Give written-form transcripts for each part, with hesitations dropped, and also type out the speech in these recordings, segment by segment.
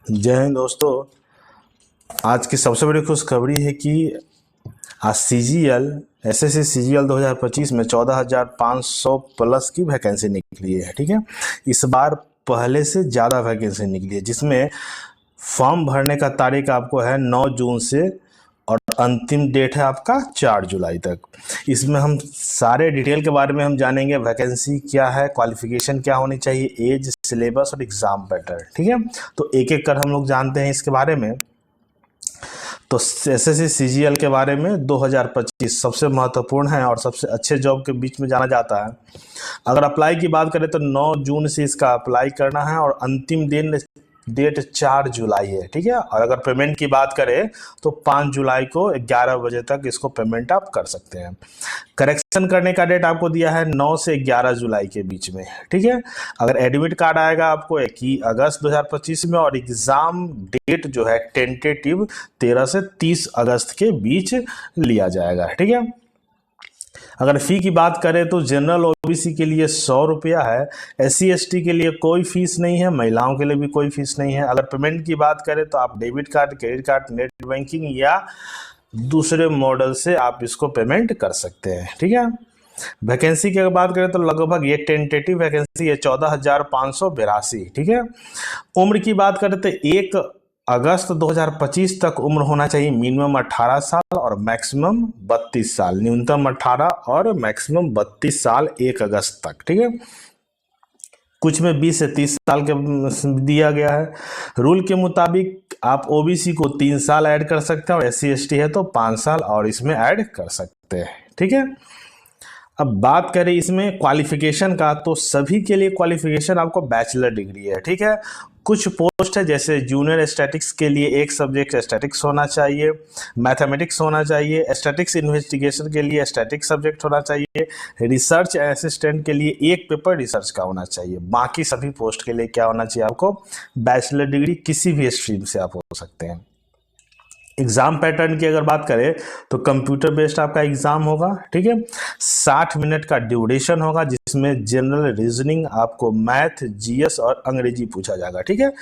जय हिंद दोस्तों। आज की सबसे बड़ी खुशखबरी है कि आज सीजीएल एसएससी सीजीएल 2025 में 14,500 प्लस की वैकेंसी निकली है। ठीक है, इस बार पहले से ज़्यादा वैकेंसी निकली है, जिसमें फॉर्म भरने का तारीख आपको है 9 जून से और अंतिम डेट है आपका 4 जुलाई तक। इसमें हम सारे डिटेल के बारे में हम जानेंगे, वैकेंसी क्या है, क्वालिफिकेशन क्या होनी चाहिए, एज, सिलेबस और एग्ज़ाम पैटर्न। ठीक है, तो एक एक कर हम लोग जानते हैं इसके बारे में। तो एसएससी सीजीएल के बारे में 2025 सबसे महत्वपूर्ण है और सबसे अच्छे जॉब के बीच में जाना जाता है। अगर अप्लाई की बात करें तो 9 जून से इसका अप्लाई करना है और अंतिम दिन डेट 4 जुलाई है। ठीक है, और अगर पेमेंट की बात करें तो 5 जुलाई को 11 बजे तक इसको पेमेंट आप कर सकते हैं। करेक्शन करने का डेट आपको दिया है 9 से 11 जुलाई के बीच में। ठीक है, अगर एडमिट कार्ड आएगा आपको 21 अगस्त 2025 में और एग्ज़ाम डेट जो है टेंटेटिव 13 से 30 अगस्त के बीच लिया जाएगा। ठीक है, अगर फ़ी की बात करें तो जनरल ओबीसी के लिए 100 रुपया है, SC ST के लिए कोई फीस नहीं है, महिलाओं के लिए भी कोई फीस नहीं है। अगर पेमेंट की बात करें तो आप debit card, credit card, net banking या दूसरे मॉडल से आप इसको पेमेंट कर सकते हैं। ठीक है, वैकेंसी की अगर बात करें तो लगभग ये टेंटेटिव वैकेंसी है 14,582। ठीक है, उम्र की बात करें तो 1 अगस्त 2025 तक उम्र होना चाहिए मिनिमम 18 साल और मैक्सिमम 32 साल। न्यूनतम 18 और मैक्सिमम 32 साल 1 अगस्त तक। ठीक है, कुछ में 20 से 30 साल के दिया गया है। रूल के मुताबिक आप ओबीसी को 3 साल ऐड कर सकते हैं और SC ST है तो 5 साल और इसमें ऐड कर सकते हैं। ठीक है, अब बात करें इसमें क्वालिफिकेशन का तो सभी के लिए क्वालिफिकेशन आपको बैचलर डिग्री है। ठीक है, कुछ पोस्ट है जैसे जूनियर स्टैटिक्स के लिए एक सब्जेक्ट स्टैटिक्स होना चाहिए, मैथमेटिक्स होना चाहिए, स्टैटिक्स इन्वेस्टिगेशन के लिए स्टैटिक्स सब्जेक्ट होना चाहिए, रिसर्च असिस्टेंट के लिए एक पेपर रिसर्च का होना चाहिए। बाकी सभी पोस्ट के लिए क्या होना चाहिए आपको, बैचलर डिग्री किसी भी स्ट्रीम से आप हो सकते हैं। एग्ज़ाम पैटर्न की अगर बात करें तो कंप्यूटर बेस्ड आपका एग्ज़ाम होगा। ठीक है, 60 मिनट का ड्यूरेशन होगा जिसमें जनरल रीजनिंग, आपको मैथ, जीएस और अंग्रेजी पूछा जाएगा। ठीक है,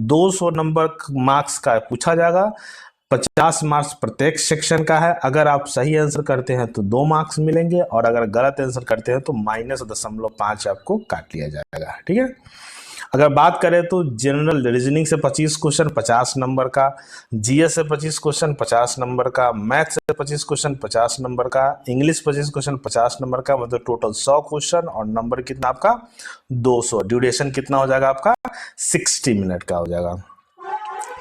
200 नंबर मार्क्स का पूछा जाएगा, 50 मार्क्स प्रत्येक सेक्शन का है। अगर आप सही आंसर करते हैं तो 2 मार्क्स मिलेंगे और अगर गलत आंसर करते हैं तो -0.5 आपको काट लिया जाएगा। ठीक है, अगर बात करें तो जनरल रीजनिंग से 25 क्वेश्चन 50 नंबर का, जीएस से 25 क्वेश्चन 50 नंबर का, मैथ से 25 क्वेश्चन 50 नंबर का, इंग्लिश 25 क्वेश्चन 50 नंबर का, मतलब टोटल 100 क्वेश्चन और नंबर कितना आपका 200। ड्यूरेशन कितना हो जाएगा आपका 60 मिनट का हो जाएगा।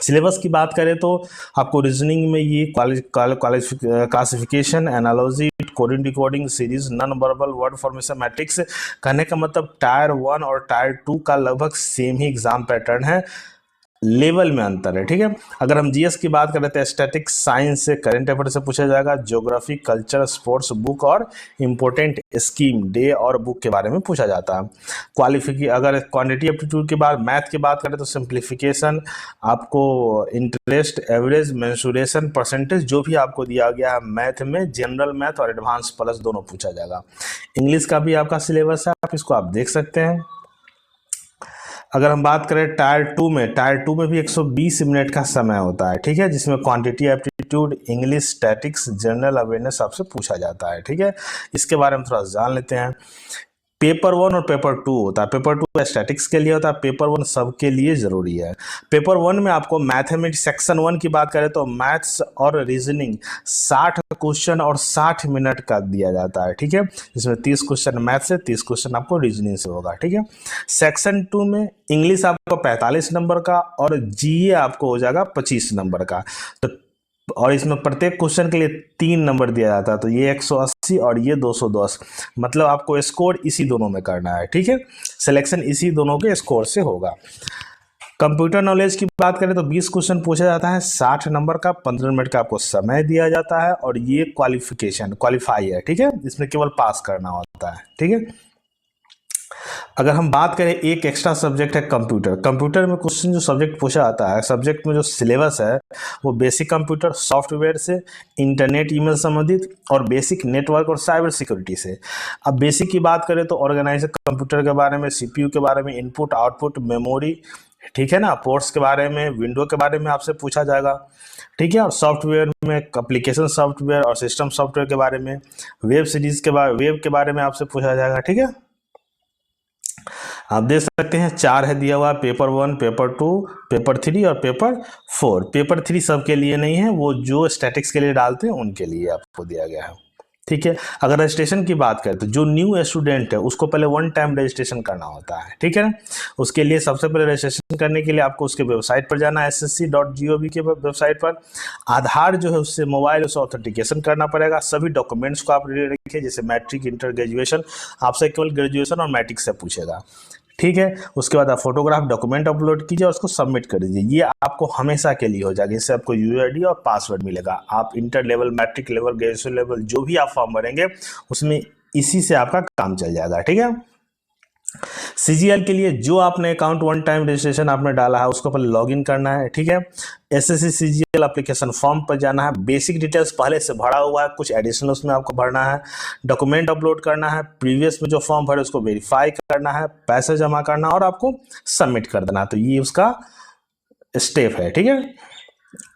सिलेबस की बात करें तो आपको रीजनिंग में ये classification, analogy, coding, decoding, series, non verbal, word formation, matrix, कहने का मतलब टायर 1 और टायर 2 का लगभग सेम ही एग्जाम पैटर्न है, लेवल में अंतर है। ठीक है, अगर हम जीएस की बात करें तो स्टैटिक्स, साइंस से, करंट अफेयर से पूछा जाएगा, ज्योग्राफी, कल्चर, स्पोर्ट्स, बुक और इंपॉर्टेंट स्कीम, डे और बुक के बारे में पूछा जाता है। अगर क्वांटिटी एप्टीट्यूड की बात, मैथ की बात करें तो सिंप्लीफिकेशन, आपको इंटरेस्ट, एवरेज, मेंसुरेशन, परसेंटेज जो भी आपको दिया गया है मैथ में, जनरल मैथ और एडवांस प्लस दोनों पूछा जाएगा। इंग्लिश का भी आपका सिलेबस है, आप इसको आप देख सकते हैं। अगर हम बात करें टायर 2 में भी 120 मिनट का समय होता है। ठीक है, जिसमें quantity aptitude, English, statics, general awareness आपसे पूछा जाता है। ठीक है, इसके बारे में थोड़ा जान लेते हैं। पेपर 1 और पेपर 2 होता है। पेपर 2 स्टैटिक्स के लिए होता है, पेपर 1 सबके लिए ज़रूरी है। पेपर 1 में आपको मैथमेटिक्स सेक्शन 1 की बात करें तो मैथ्स और रीजनिंग 60 क्वेश्चन और 60 मिनट का दिया जाता है। ठीक है, इसमें 30 क्वेश्चन मैथ से, 30 क्वेश्चन आपको रीजनिंग से होगा। ठीक है, सेक्शन 2 में इंग्लिश आपको 45 नंबर का और जीए आपको हो जाएगा 25 नंबर का। तो और इसमें प्रत्येक क्वेश्चन के लिए 3 नंबर दिया जाता है, तो ये 180 और ये 210, मतलब आपको स्कोर इसी दोनों में करना है। ठीक है, सिलेक्शन इसी दोनों के स्कोर से होगा। कंप्यूटर नॉलेज की बात करें तो 20 क्वेश्चन पूछा जाता है, 60 नंबर का, 15 मिनट का आपको समय दिया जाता है और ये क्वालिफाई है। ठीक है, इसमें केवल पास करना होता है। ठीक है, अगर हम बात करें एक एक्स्ट्रा सब्जेक्ट है कंप्यूटर में क्वेश्चन जो सब्जेक्ट पूछा जाता है, सब्जेक्ट में जो सिलेबस है वो बेसिक कंप्यूटर सॉफ्टवेयर से, इंटरनेट ईमेल संबंधित और बेसिक नेटवर्क और साइबर सिक्योरिटी से। अब बेसिक की बात करें तो ऑर्गेनाइजर कंप्यूटर के बारे में, सीपीयू के बारे में, इनपुट आउटपुट, मेमोरी, ठीक है ना। पोर्ट्स के बारे में, विंडो के बारे में आपसे पूछा जाएगा, ठीक है। और सॉफ्टवेयर में एप्लीकेशन सॉफ्टवेयर और सिस्टम सॉफ्टवेयर के बारे में, वेब के बारे में आपसे पूछा जाएगा, ठीक है। आप देख सकते हैं 4 है दिया हुआ, पेपर 1, पेपर 2, पेपर 3 और पेपर 4। पेपर 3 सबके लिए नहीं है, वो जो स्टैटिक्स के लिए डालते हैं उनके लिए आपको दिया गया है, ठीक है। अगर रजिस्ट्रेशन की बात करें तो जो न्यू स्टूडेंट है उसको पहले 1 टाइम रजिस्ट्रेशन करना होता है, ठीक है ना। उसके लिए सबसे पहले रजिस्ट्रेशन करने के लिए आपको उसके वेबसाइट पर जाना है, ssc.gov के वेबसाइट पर। आधार जो है उससे मोबाइल से ऑथेंटिकेशन करना पड़ेगा। सभी डॉक्यूमेंट्स को आप रेडी रखिए, जैसे मैट्रिक, इंटर, ग्रेजुएशन। आपसे केवल ग्रेजुएशन और मैट्रिक से पूछेगा, ठीक है। उसके बाद आप फोटोग्राफ डॉक्यूमेंट अपलोड कीजिए और उसको सबमिट कर दीजिए। ये आपको हमेशा के लिए हो जाएगा। इससे आपको यूआईडी और पासवर्ड मिलेगा। आप inter level, matric level, graduation level जो भी आप फॉर्म भरेंगे उसमें इसी से आपका काम चल जाएगा, ठीक है। सीजीएल के लिए जो आपने अकाउंट 1 टाइम रजिस्ट्रेशन आपने डाला है उसको पहले लॉगिन करना है, ठीक है। एसएससी सीजीएल एप्लीकेशन फॉर्म पर जाना है। बेसिक डिटेल्स पहले से भरा हुआ है, कुछ एडिशनल उसमें आपको भरना है। डॉक्यूमेंट अपलोड करना है, प्रीवियस में जो फॉर्म भरे उसको वेरीफाई करना है, पैसे जमा करना और आपको सबमिट कर देना। तो ये उसका स्टेप है, ठीक है।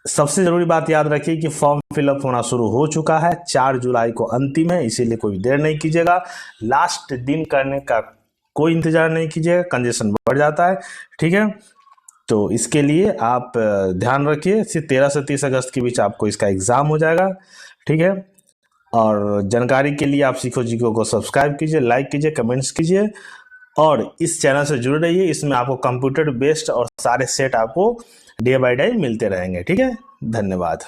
सबसे जरूरी बात याद रखिए कि फॉर्म फिलअप होना शुरू हो चुका है। 4 जुलाई को अंतिम है, इसीलिए कोई देर नहीं कीजिएगा। लास्ट दिन करने का कोई इंतजार नहीं कीजिएगा, कंजेशन बढ़ जाता है, ठीक है। तो इसके लिए आप ध्यान रखिए, 13 से 30 अगस्त के बीच आपको इसका एग्ज़ाम हो जाएगा, ठीक है। और जानकारी के लिए आप सीखो जीको को सब्सक्राइब कीजिए, लाइक कीजिए, कमेंट्स कीजिए और इस चैनल से जुड़े रहिए। इसमें आपको कंप्यूटर बेस्ड और सारे सेट आपको डे बाय डे मिलते रहेंगे, ठीक है। धन्यवाद।